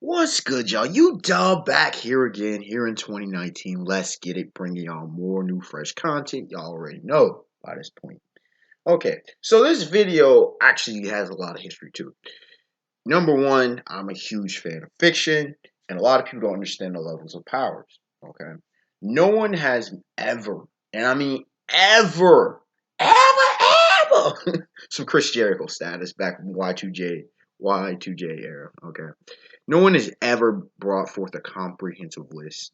What's good, y'all? You dub back here again, here in 2019. Let's get it, bringing y'all more new, fresh content. Y'all already know by this point. Okay, so this video actually has a lot of history to it. Number one, I'm a huge fan of fiction, and a lot of people don't understand the levels of powers. Okay, no one has ever, and I mean ever, some Chris Jericho status back in Y2J era. Okay, no one has ever brought forth a comprehensive list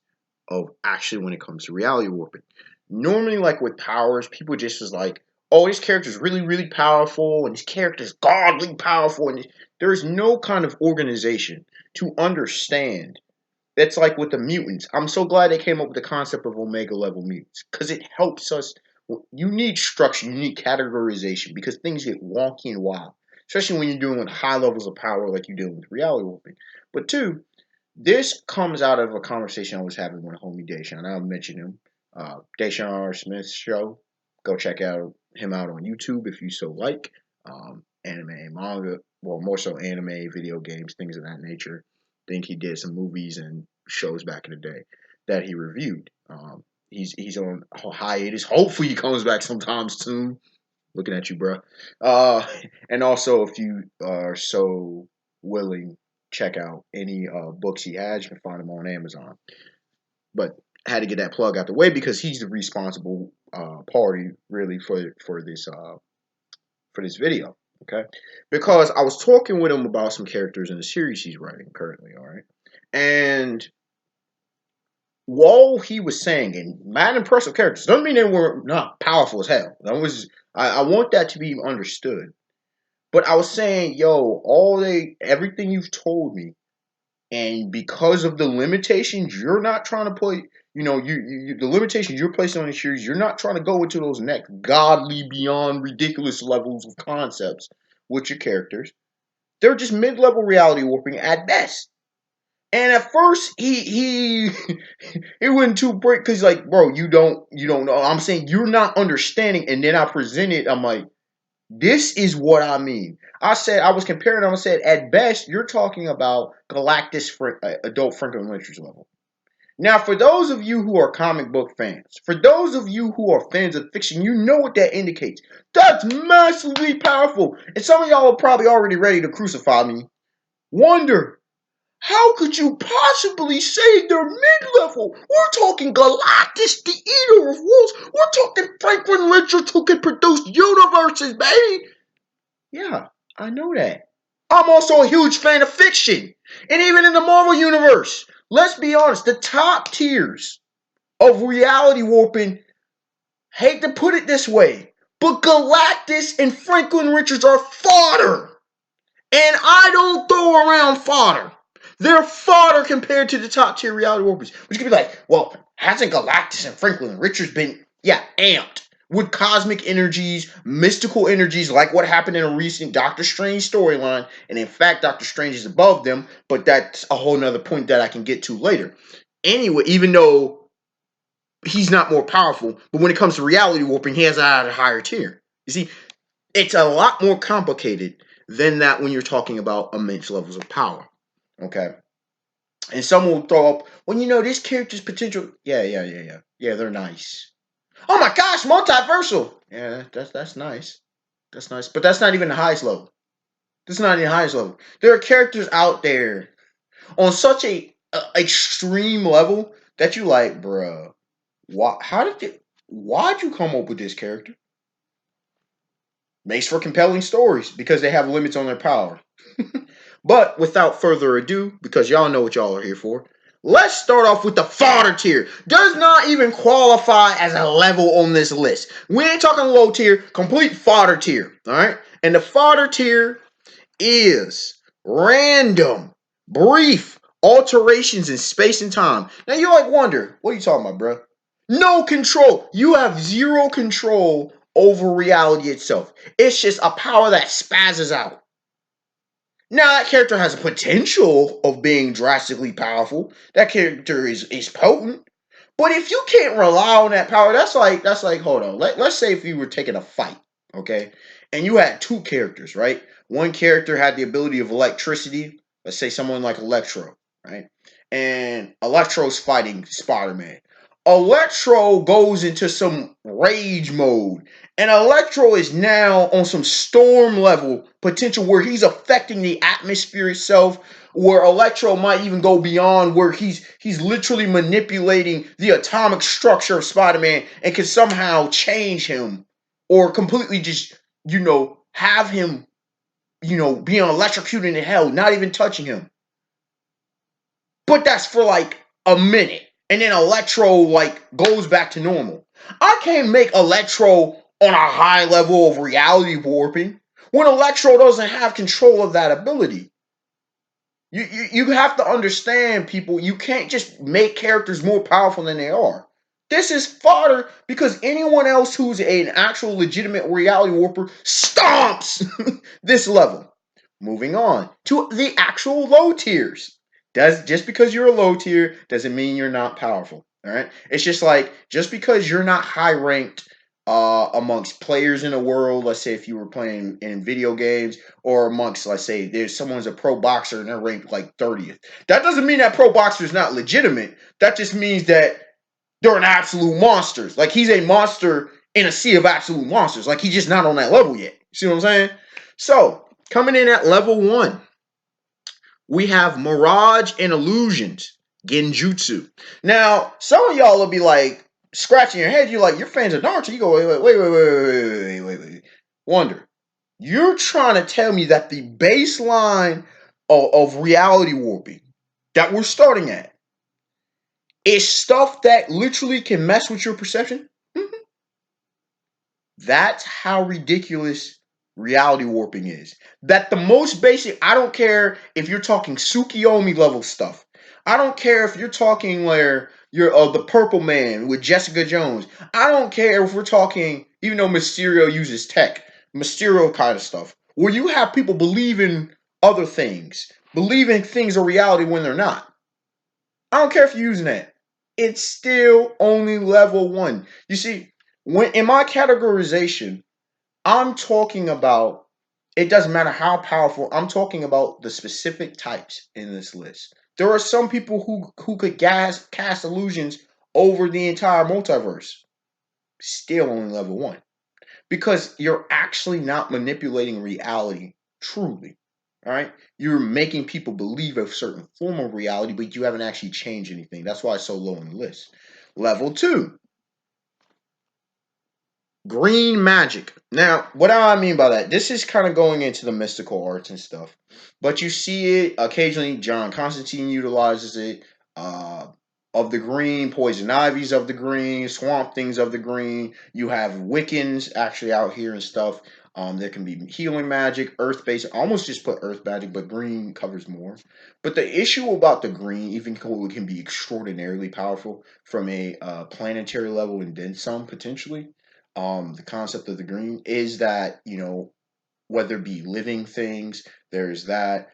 of actually when it comes to reality warping. Normally, like with powers, people just was like, oh, this character's really, really powerful, and this character's godly powerful, and there's no kind of organization to understand. That's like with the mutants. I'm so glad they came up with the concept of Omega level mutants because it helps us. You need structure, you need categorization because things get wonky and wild, especially when you're dealing with high levels of power like you're dealing with reality warping. But two, this comes out of a conversation I was having with homie Deshaun. I'll mention him. Deshaun R. Smith's show. Go check him out on YouTube if you so like. Anime, manga, well, more so anime, video games, things of that nature. I think he did some movies and shows back in the day that he reviewed. He's on hiatus. Hopefully he comes back sometime soon. Looking at you, bro. And also, if you are so willing, check out any books he has. You can find them on Amazon. But I had to get that plug out the way because he's the responsible party, really, for this video. Okay, because I was talking with him about some characters in the series he's writing currently. All right, and while he was saying, and mad impressive characters, doesn't mean they were not powerful as hell. I want that to be understood. But I was saying, yo, everything you've told me, and because of the limitations you're not trying to play, the limitations you're placing on the series, you're not trying to go into those next godly, beyond ridiculous levels of concepts with your characters. They're just mid-level reality warping at best. And at first he it went too break because like, bro, you don't know. I'm saying you're not understanding, and then I presented. I'm like, this is what I mean. I said I was comparing. I said at best you're talking about Galactus adult Franklin Richards level. Now, for those of you who are comic book fans, for those of you who are fans of fiction, you know what that indicates. That's massively powerful. And some of y'all are probably already ready to crucify me. Wonder, how could you possibly say they're mid-level? We're talking Galactus, the Eater of Worlds. We're talking Franklin Richards who can produce universes, baby. Yeah, I know that. I'm also a huge fan of fiction. And even in the Marvel Universe, let's be honest, the top tiers of reality warping, hate to put it this way, but Galactus and Franklin Richards are fodder. And I don't throw around fodder. They're fodder compared to the top tier reality warpers. Which could be like, well, hasn't Galactus and Franklin Richards been, amped with cosmic energies, mystical energies, like what happened in a recent Doctor Strange storyline? And in fact, Doctor Strange is above them, but that's a whole nother point that I can get to later. Anyway, even though he's not more powerful, but when it comes to reality warping, he has a higher tier. You see, it's a lot more complicated than that when you're talking about immense levels of power. Okay. And someone will throw up, well, this character's potential. Yeah, they're nice. Oh my gosh, multiversal. Yeah, that's nice. That's nice. But that's not even the highest level. That's not even the highest level. There are characters out there on such a extreme level that you like, bruh. Why'd you come up with this character? Makes for compelling stories because they have limits on their power. But without further ado, because y'all know what y'all are here for, let's start off with the fodder tier. Does not even qualify as a level on this list. We ain't talking low tier, complete fodder tier. Alright? And the fodder tier is random, brief alterations in space and time. Now you like wonder, what are you talking about, bro? No control. You have zero control over reality itself. It's just a power that spazzes out. Now that character has a potential of being drastically powerful. That character is potent. But if you can't rely on that power, that's like hold on. Let's say if you were taking a fight, okay? And you had two characters, right? One character had the ability of electricity, Let's say someone like Electro, right? And Electro's fighting Spider-Man. Electro goes into some rage mode, and Electro is now on some storm level potential where he's affecting the atmosphere itself. Where Electro might even go beyond where he's literally manipulating the atomic structure of Spider-Man and can somehow change him or completely just have him being electrocuted in hell, not even touching him. But that's for like a minute. And then Electro like goes back to normal. I can't make Electro on a high level of reality warping when Electro doesn't have control of that ability. You have to understand, people. You can't just make characters more powerful than they are. This is fodder because anyone else who's an actual legitimate reality warper stomps this level. Moving on to the actual low tiers. Just because you're a low tier doesn't mean you're not powerful. All right. It's just like just because you're not high ranked amongst players in the world. Let's say if you were playing in video games or amongst, let's say, there's someone's a pro boxer and they're ranked like 30th. That doesn't mean that pro boxer is not legitimate. That just means that they're an absolute monsters. Like he's a monster in a sea of absolute monsters. Like he's just not on that level yet. See what I'm saying? So coming in at level 1, we have Mirage and Illusions, Genjutsu. Now, some of y'all will be like scratching your head. You're like, you're fans of Naruto. You go, wait. Wonder, you're trying to tell me that the baseline of reality warping that we're starting at is stuff that literally can mess with your perception? That's how ridiculous reality warping is. That the most basic, I don't care if you're talking Tsukiyomi level stuff. I don't care if you're talking where you're the Purple Man with Jessica Jones. I don't care if we're talking, even though Mysterio uses tech, Mysterio kind of stuff, where you have people believe in other things, believing things are reality when they're not. I don't care if you're using that. It's still only level 1. You see, when in my categorization, I'm talking about, it doesn't matter how powerful, I'm talking about the specific types in this list. There are some people who could cast illusions over the entire multiverse. Still only level 1. Because you're actually not manipulating reality truly. All right? You're making people believe a certain form of reality, but you haven't actually changed anything. That's why it's so low on the list. Level 2, green magic. Now, what do I mean by that? This is kind of going into the mystical arts and stuff, but you see it occasionally. John Constantine utilizes it. Uh, of the green, poison ivies of the green, swamp things of the green. You have Wiccans actually out here and stuff. There can be healing magic, earth based. Almost just put earth magic, but green covers more. But the issue about the green, even though it can be extraordinarily powerful from a planetary level and then some potentially, the concept of the green is that whether it be living things, there's that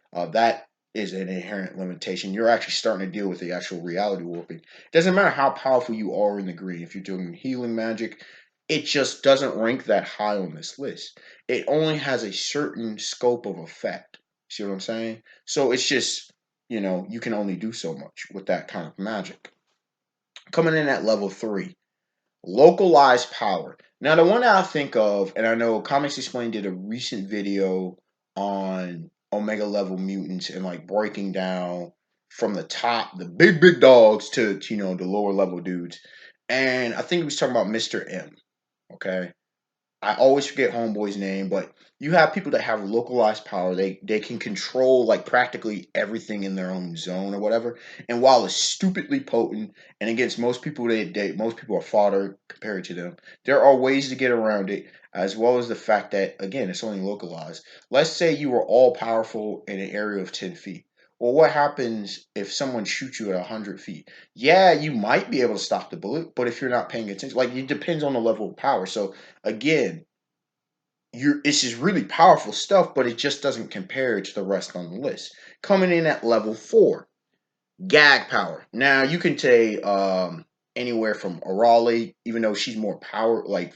is an inherent limitation. You're actually starting to deal with the actual reality warping. It doesn't matter how powerful you are in the green. If you're doing healing magic, it just doesn't rank that high on this list. It only has a certain scope of effect. See what I'm saying? So it's just you can only do so much with that kind of magic. Coming in at level 3, localized power. Now, the one that I think of, and I know Comics Explained did a recent video on Omega level mutants and like breaking down from the top, the big dogs to the lower level dudes. And I think he was talking about Mr. M. Okay. I always forget Homeboy's name, but you have people that have localized power. They can control like practically everything in their own zone or whatever. And while it's stupidly potent, and against most people, most people are fodder compared to them. There are ways to get around it, as well as the fact that again it's only localized. Let's say you were all powerful in an area of 10 feet. Well, what happens if someone shoots you at 100 feet? Yeah, you might be able to stop the bullet, but if you're not paying attention, like it depends on the level of power. So again, it's just really powerful stuff, but it just doesn't compare to the rest on the list. Coming in at level 4, gag power. Now you can say anywhere from Arale, even though she's more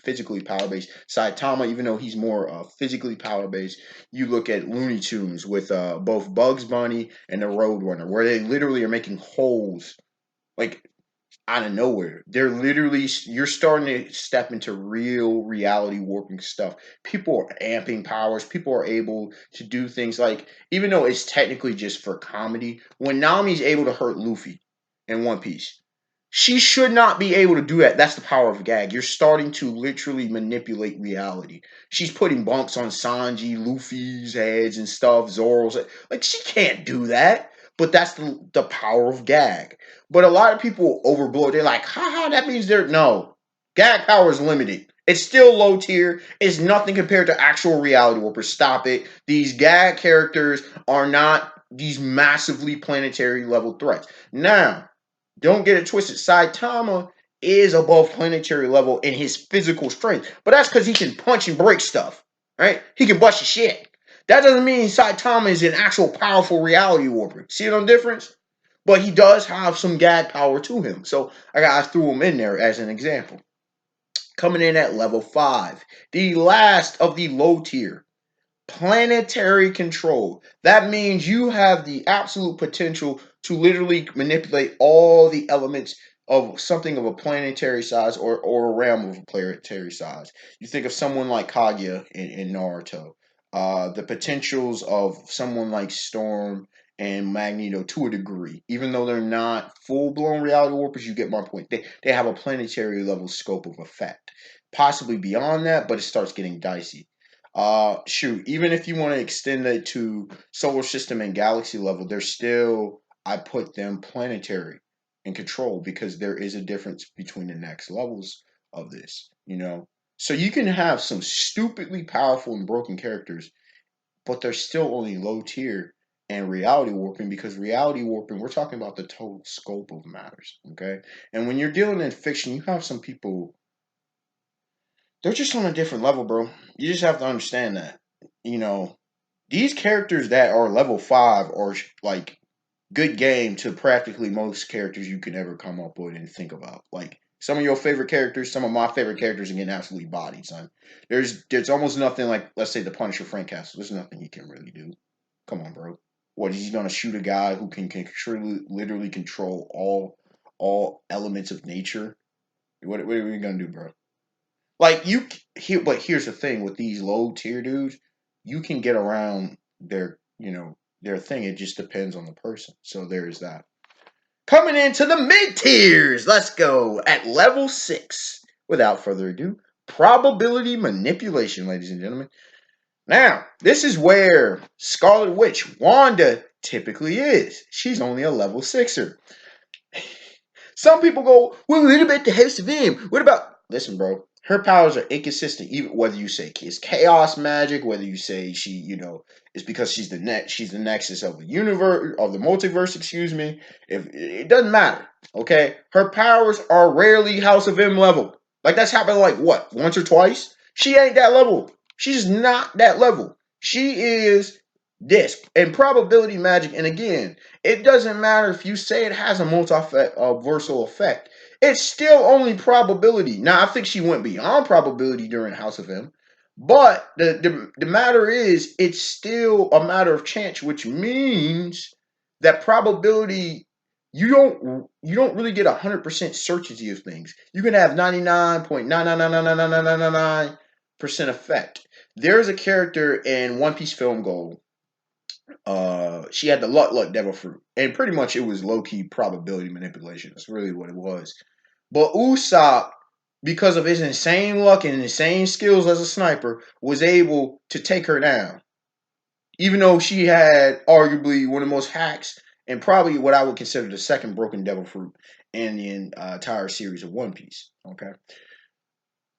physically power based. Saitama, even though he's more physically power based. You look at Looney Tunes with both Bugs Bunny and the Roadrunner, where they literally are making holes like out of nowhere. They're literally, you're starting to step into real reality warping stuff. People are amping powers. People are able to do things like, even though it's technically just for comedy, when Nami's able to hurt Luffy in One Piece, she should not be able to do that. That's the power of gag. You're starting to literally manipulate reality. She's putting bumps on Sanji, Luffy's heads and stuff, Zoro's. Like, she can't do that. But that's the power of gag. But a lot of people overblow it. They're like, haha, that means they're. No. Gag power is limited. It's still low tier. It's nothing compared to actual reality warpers. Stop it. These gag characters are not these massively planetary level threats. Now, don't get it twisted. Saitama is above planetary level in his physical strength. But that's because he can punch and break stuff. Right? He can bust your shit. That doesn't mean Saitama is an actual powerful reality warper. See the difference? But he does have some gag power to him. So I threw him in there as an example. Coming in at level 5, the last of the low tier, planetary control. That means you have the absolute potential to literally manipulate all the elements of something of a planetary size or a realm of a planetary size. You think of someone like Kaguya in Naruto. The potentials of someone like Storm and Magneto to a degree, even though they're not full blown reality warpers, you get my point. They have a planetary level scope of effect, possibly beyond that, but it starts getting dicey. Shoot, even if you want to extend it to solar system and galaxy level, they're still, I put them planetary in control because there is a difference between the next levels of this, you know. So you can have some stupidly powerful and broken characters, but they're still only low tier and reality warping, because reality warping, we're talking about the total scope of matters, okay? And when you're dealing in fiction, you have some people, they're just on a different level, bro. You just have to understand that. You know, these characters that are level 5 are like good game to practically most characters you can ever come up with and think about. Like some of your favorite characters, some of my favorite characters are getting absolutely bodied, son. There's almost nothing like, let's say, the Punisher Frank Castle. There's nothing he can really do. Come on, bro. What, is he gonna shoot a guy who can literally control all elements of nature? What are we gonna do, bro? Like but here's the thing with these low tier dudes, you can get around their thing. It just depends on the person. So there's that. Coming into the mid tiers, let's go at level 6. Without further ado, probability manipulation, ladies and gentlemen. Now, this is where Scarlet Witch Wanda typically is. She's only a level 6er. Some people go, well, what about the House of M? What about... Listen, bro. Her powers are inconsistent, even whether you say it's chaos magic, whether you say she, it's because she's the nexus of the universe, of the multiverse, excuse me. If it doesn't matter, okay? Her powers are rarely House of M level. Like, that's happened like what, once or twice? She ain't that level. She's not that level. She is this. And probability magic, and again, it doesn't matter if you say it has a multiversal effect. It's still only probability. Now, I think she went beyond probability during House of M. But the matter is, it's still a matter of chance, which means that probability, you don't really get 100% certainty of things. You can have 99.9999999% effect. There's a character in One Piece Film Gold. She had the luck devil fruit, and pretty much it was low key probability manipulation. That's really what it was. But Usopp, because of his insane luck and insane skills as a sniper, was able to take her down, even though she had arguably one of the most hacks and probably what I would consider the second broken devil fruit in the entire series of One Piece. Okay.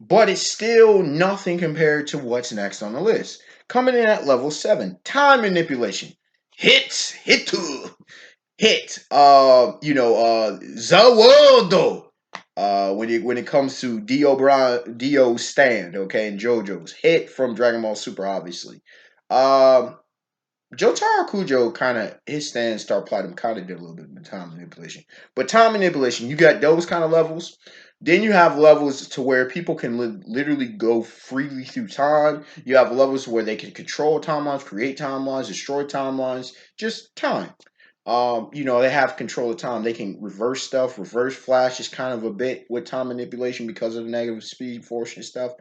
But it's still nothing compared to what's next on the list. Coming in at level 7, time manipulation. Hit, Zawaldo. When it comes to Dio's stand, okay, and JoJo's hit from Dragon Ball Super, obviously. Jotaro Kujo kind of his stand Star Platinum kind of did a little bit of time manipulation, but time manipulation you got those kind of levels. Then you have levels to where people can literally go freely through time. You have levels where they can control timelines, create timelines, destroy timelines, just time. They have control of time. They can reverse stuff. Reverse Flash is kind of a bit with time manipulation because of the negative speed force and stuff.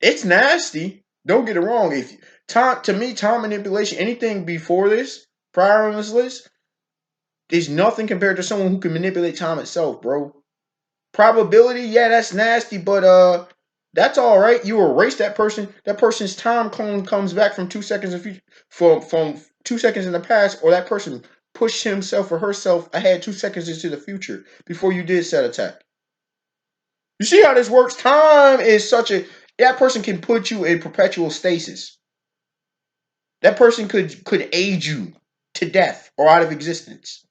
It's nasty. Don't get it wrong. If time to me, time manipulation, anything before this, prior on this list, is nothing compared to someone who can manipulate time itself, bro. Probability, yeah, that's nasty, but that's all right. You erase that person. That person's time clone comes back from 2 seconds in future, from 2 seconds in the past, or that person pushed himself or herself ahead 2 seconds into the future before you did set attack. You see how this works? Time is such a that person can put you in perpetual stasis. That person could age you to death or out of existence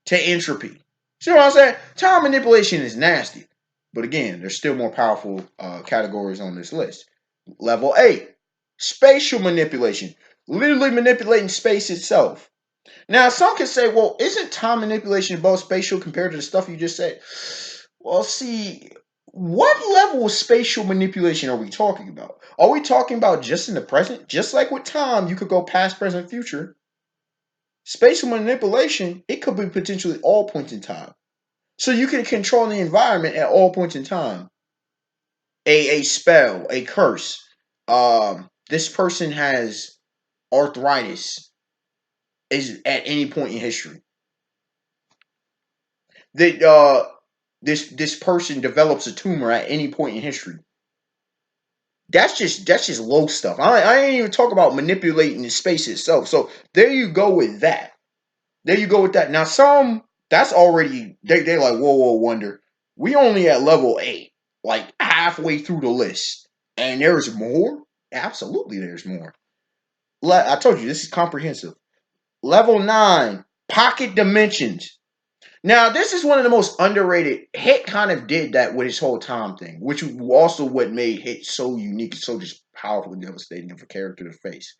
to entropy. See what I'm saying? Time manipulation is nasty. But again, there's still more powerful categories on this list. Level 8, spatial manipulation. Literally manipulating space itself. Now, some can say, well, isn't time manipulation above spatial compared to the stuff you just said? Well, see, what level of spatial manipulation are we talking about? Are we talking about just in the present? Just like with time, you could go past, present, future. Spatial manipulation, it could be potentially all points in time. So you can control the environment at all points in time. A spell, a curse. This person has arthritis is at any point in history. That this person develops a tumor at any point in history. That's just low stuff. I ain't even talk about manipulating the space itself. So there you go with that. There you go with that. Now some that's already they're like whoa wonder. We only at level 8, like halfway through the list, and there's more. Absolutely, there's more. I told you this is comprehensive. Level 9, pocket dimensions. Now, this is one of the most underrated. Hit kind of did that with his whole time thing, which also what made Hit so unique and so just powerful and devastating of a character to face.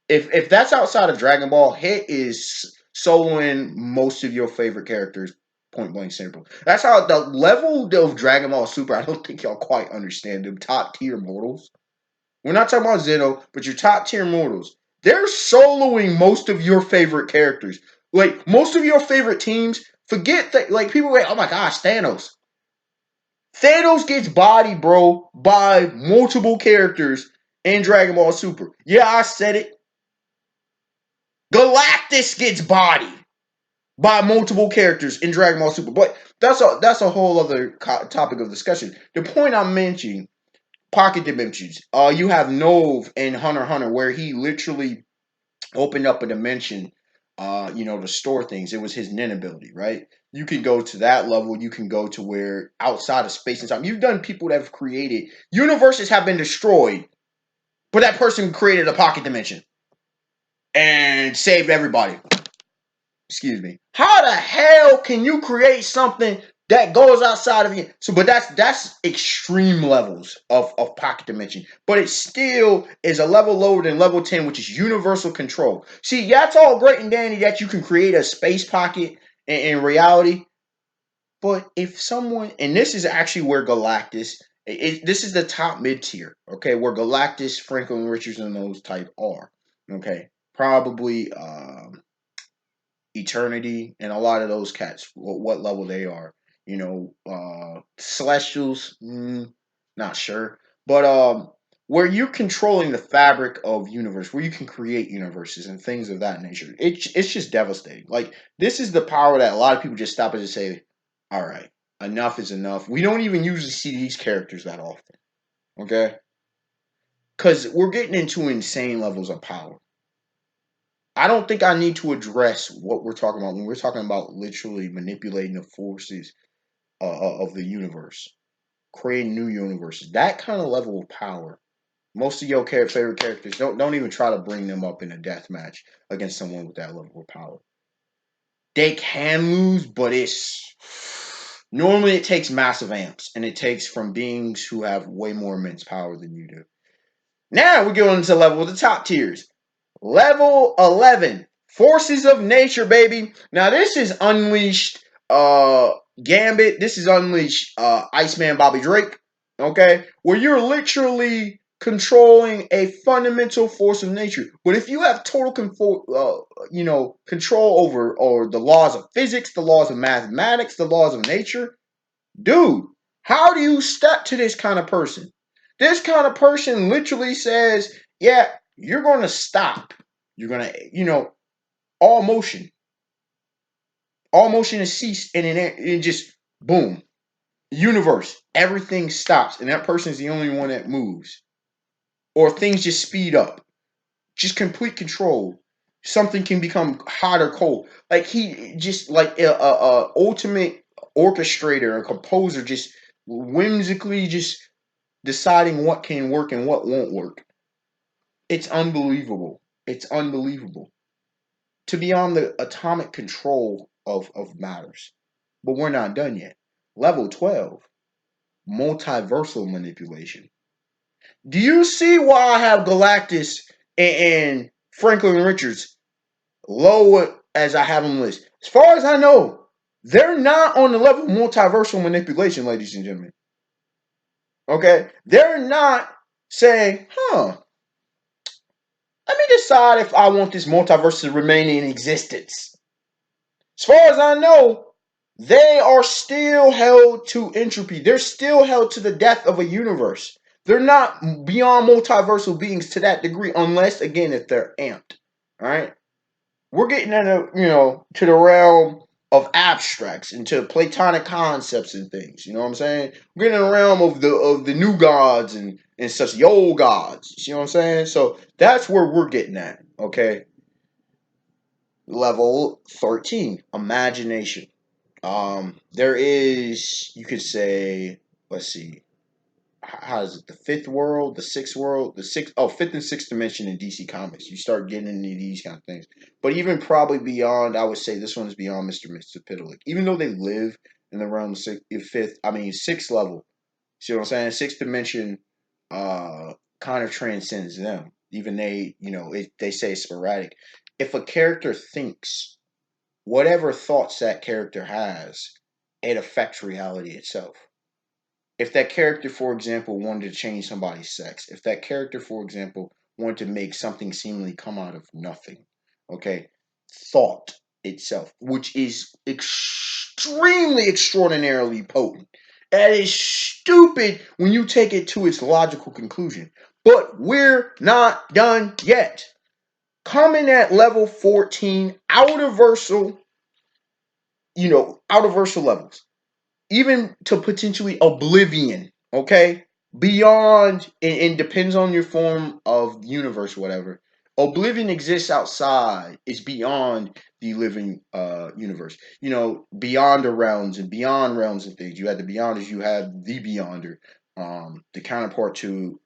If that's outside of Dragon Ball, Hit is soloing most of your favorite characters. Point blank simple. That's how the level of Dragon Ball Super. I don't think y'all quite understand them top tier mortals. We're not talking about Zeno, but your top tier mortals. They're soloing most of your favorite characters. Like most of your favorite teams. Forget that. Like people are like, oh my gosh, Thanos. Thanos gets bodied, bro, by multiple characters in Dragon Ball Super. Yeah, I said it. Galactus gets bodied by multiple characters in Dragon Ball Super. But that's a whole other topic of discussion. The point I'm mentioning, pocket dimensions. You have Nove in Hunter x Hunter, where he literally opened up a dimension, to store things. It was his Nin ability, right? You can go to that level. You can go to where outside of space and time. You've done people that have created universes have been destroyed, but that person created a pocket dimension and saved everybody. Excuse me. How the hell can you create something that goes outside of you? So, but that's extreme levels of pocket dimension. But it still is a level lower than level 10, which is universal control. See, yeah, it's all great and dandy that you can create a space pocket in reality. But if someone, and this is actually where Galactus, this is the top mid tier, okay, where Galactus, Franklin Richards, and those type are, okay, probably Eternity, and a lot of those cats, what level they are. Celestials, not sure, but where you're controlling the fabric of universe, where you can create universes and things of that nature. It's just devastating. Like this is the power that a lot of people just stop and just say, "All right, enough is enough." We don't even usually see these characters that often, okay? Because we're getting into insane levels of power. I don't think I need to address what we're talking about when we're talking about literally manipulating the forces of the universe, creating new universes. That kind of level of power. Most of your favorite characters don't even try to bring them up in a death match against someone with that level of power. They can lose, but it's normally it takes massive amps, and it takes from beings who have way more immense power than you do. Now we go into the level of the top tiers. Level 11, Forces of Nature, baby. Now this is Unleashed Gambit. This is Unleashed Iceman Bobby Drake. Okay? Where you're literally controlling a fundamental force of nature. But if you have total control over or the laws of physics, the laws of mathematics, the laws of nature, dude, how do you step to this kind of person? This kind of person literally says, yeah, you're going to stop. You're going to, all motion. All motion is ceased and it just boom. Universe. Everything stops and that person is the only one that moves. Or things just speed up. Just complete control. Something can become hot or cold. Like he just like a ultimate orchestrator, a composer, just whimsically just deciding what can work and what won't work. It's unbelievable. It's unbelievable. To be on the atomic control of matters. But we're not done yet. Level 12, multiversal manipulation. Do you see why I have Galactus and Franklin Richards low as I have them listed? As far as I know, they're not on the level of multiversal manipulation, ladies and gentlemen. Okay? They're not saying, let me decide if I want this multiverse to remain in existence. As far as I know, they are still held to entropy. They're still held to the death of a universe. They're not beyond multiversal beings to that degree, unless again if they're amped. All right, we're getting into to the realm of abstracts, into Platonic concepts and things. You know what I'm saying? We're getting in the realm of the new gods and such, the old gods. You know what I'm saying? So that's where we're getting at. Okay, level 13, imagination. There is, you could say, let's see, how is it? The fifth world, the sixth world, fifth and sixth dimension in DC Comics. You start getting into these kind of things. But even probably beyond, I would say this one is beyond Mr. Mistopidalic. Even though they live in the realm of sixth level. See what I'm saying? Sixth dimension kind of transcends them. Even they say it's sporadic. If a character thinks, whatever thoughts that character has, it affects reality itself. If that character, for example, wanted to change somebody's sex, if that character, for example, wanted to make something seemingly come out of nothing, okay, thought itself, which is extremely extraordinarily potent. That is stupid when you take it to its logical conclusion. But we're not done yet. Coming at level 14, Outerversal, Outerversal levels, even to potentially oblivion, okay? Beyond, and depends on your form of universe, whatever. Oblivion exists outside, it's beyond the living universe. Beyond the realms and beyond realms and things. You have the beyonders, you have the beyonder, the counterpart to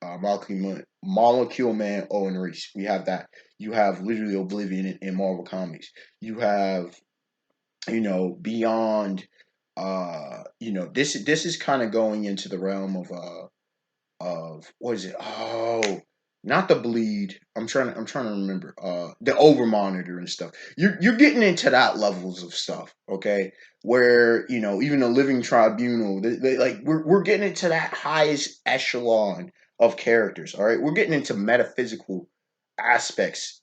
Molecule Man, Owen Reese. We have that. You have literally Oblivion in Marvel Comics. You have, beyond this is kind of going into the realm of what is it? Oh, not the bleed. I'm trying to remember. The over monitor and stuff. You're getting into that levels of stuff, okay? Where even the living tribunal, like we're getting into that highest echelon of characters. All right, we're getting into metaphysical aspects.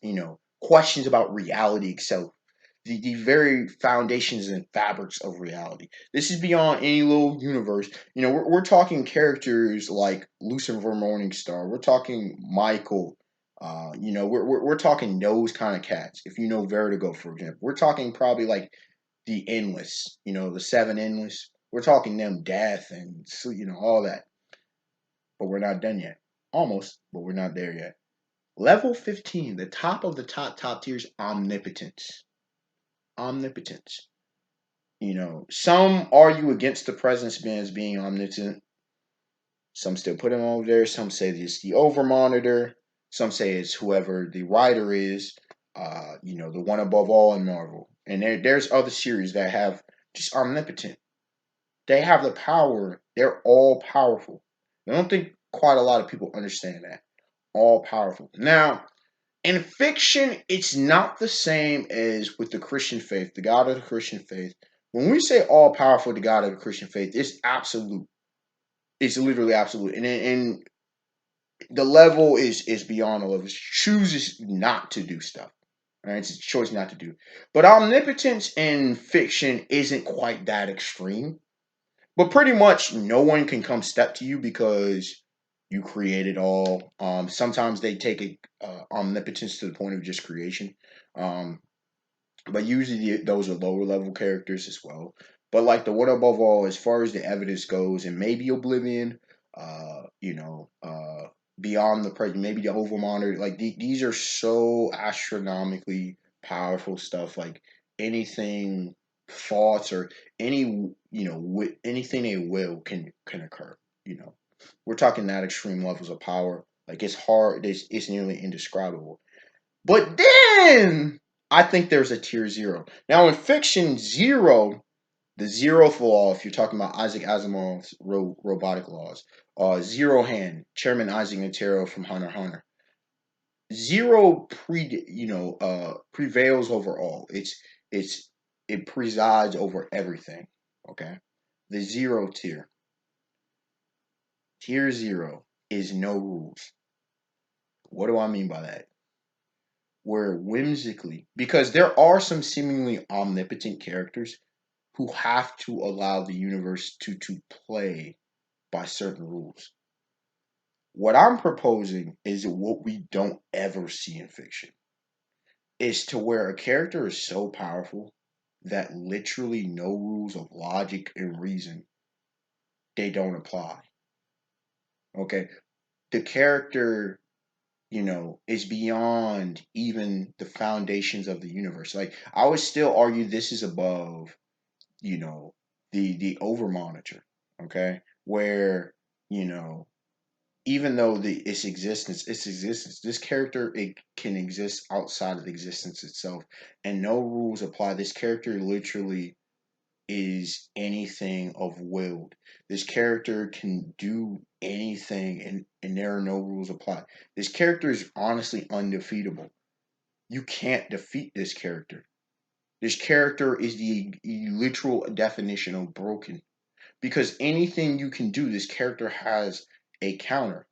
Questions about reality itself, the very foundations and fabrics of reality. This is beyond any little universe. We're talking characters like Lucifer Morningstar. We're talking Michael. We're talking those kind of cats. If you know Vertigo, for example, we're talking probably like the Endless. The Seven Endless. We're talking them, Death, and all that. But we're not done yet. Almost, but we're not there yet. Level 15, the top of the top tiers, Omnipotence. Omnipotence. Some argue against the presence as being omnipotent. Some still put him over there. Some say it's the over monitor. Some say it's whoever the writer is. The one above all in Marvel. And there's other series that have just omnipotent. They have the power. They're all powerful. I don't think quite a lot of people understand that. All powerful. Now, In fiction, it's not the same as with the Christian faith, the God of the Christian faith. When we say all powerful, the God of the Christian faith, it's absolute. It's literally absolute, and the level is beyond the level. It chooses not to do stuff. Right? It's a choice not to do. But omnipotence in fiction isn't quite that extreme. But pretty much no one can come step to you because you created all. Sometimes they take omnipotence to the point of just creation. Um, but usually those are lower level characters as well. But like the one above all, as far as the evidence goes, and maybe Oblivion, you know, beyond the present, maybe the Overmonitor, like these are so astronomically powerful stuff. Like anything thoughts or any anything they will can occur. You know, we're talking that extreme levels of power. Like it's hard. It's nearly indescribable. But then I think there's a tier zero. Now in fiction, zero, the zeroth law, if you're talking about Isaac Asimov's robotic laws, zero hand, Chairman Isaac Notaro from Hunter x Hunter. Zero prevails over all. It's it presides over everything. Okay. The zero tier. Tier zero is no rules. What do I mean by that? Where whimsically, because there are some seemingly omnipotent characters who have to allow the universe to play by certain rules. What I'm proposing is what we don't ever see in fiction. Is to where a character is so powerful that literally no rules of logic and reason they don't apply. Okay. The character is beyond even the foundations of the universe. Like I would still argue this is above, the over monitor. Okay, where you know even though its existence, this character it can exist outside of existence itself, and no rules apply. This character literally is anything of willed. This character can do anything, and there are no rules applied. This character is honestly undefeatable. You can't defeat this character. This character is the literal definition of broken. Because anything you can do, this character has a counter.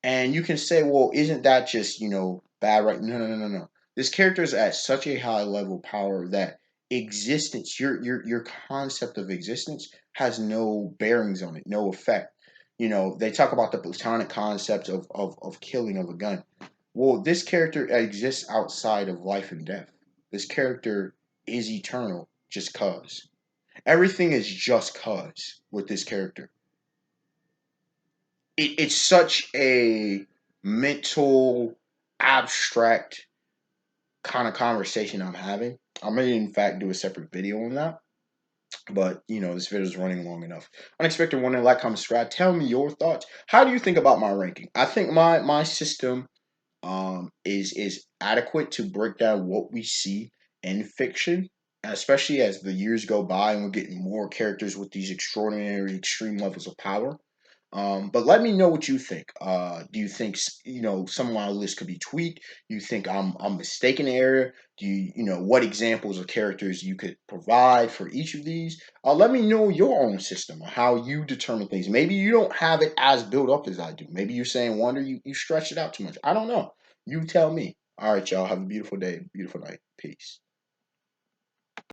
And you can say, well, isn't that just, bad, right? No, no, no, no, no. This character is at such a high level power that existence, your concept of existence has no bearings on it, no effect. They talk about the platonic concept of killing of a gun. Well, this character exists outside of life and death. This character is eternal just cause. Everything is just cause with this character. It's such a mental, abstract kind of conversation I'm having. I may, in fact, do a separate video on that. But, this video is running long enough. Unexpected one, like, comment, subscribe. Tell me your thoughts. How do you think about my ranking? I think my system is adequate to break down what we see in fiction, especially as the years go by and we're getting more characters with these extraordinary, extreme levels of power. But let me know what you think. Do you think some of my list could be tweaked? Do you think I'm mistaken in the area? Do what examples of characters you could provide for each of these? Let me know your own system, how you determine things. Maybe you don't have it as built up as I do. Maybe you're saying Wonder, you stretch it out too much. I don't know. You tell me. All right, y'all. Have a beautiful day, beautiful night. Peace.